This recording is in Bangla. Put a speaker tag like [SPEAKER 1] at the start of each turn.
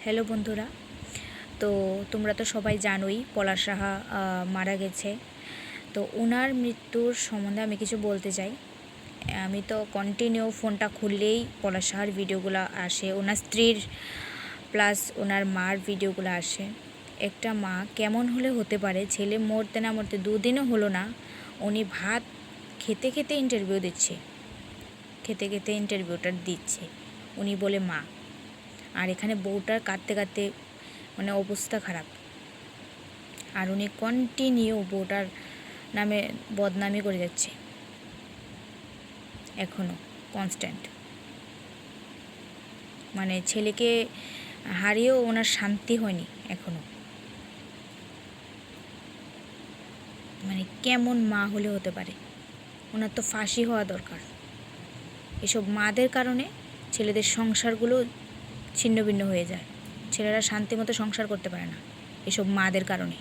[SPEAKER 1] হ্যালো বন্ধুরা, তো তোমরা তো সবাই জানোই পলাশ সাহা মারা গেছে। তো ওনার মৃত্যুর সম্বন্ধে আমি কিছু বলতে চাই। আমি তো কন্টিনিউ ফোনটা খুললেই পলাশ সাহার ভিডিওগুলো আসে, ওনার স্ত্রীর প্লাস ওনার মার ভিডিওগুলো আসে। একটা মা কেমন হলে হতে পারে, ছেলে মরতে না মরতে 2 দিনও হলো না, উনি ভাত খেতে খেতে ইন্টারভিউ দিচ্ছে, ইন্টারভিউটা দিচ্ছে, উনি বলে মা। আর এখানে বউটার কাঁদতে কাঁদতে মানে অবস্থা খারাপ। আর উনি কন্টিনিউ বউটার নামে বদনামি করে যাচ্ছে, এখনও কনস্ট্যান্ট। মানে ছেলেকে হারিয়েও ওনার শান্তি হয়নি এখনও। মানে কেমন মা হলে হতে পারে? ওনার তো ফাঁসি হওয়া দরকার। এসব মাদের কারণে ছেলেদের সংসারগুলো ছিন্ন ভিন্ন হয়ে যায়, ছেলেরা শান্তি মতো সংসার করতে পারে না, এসব মাদের কারণে।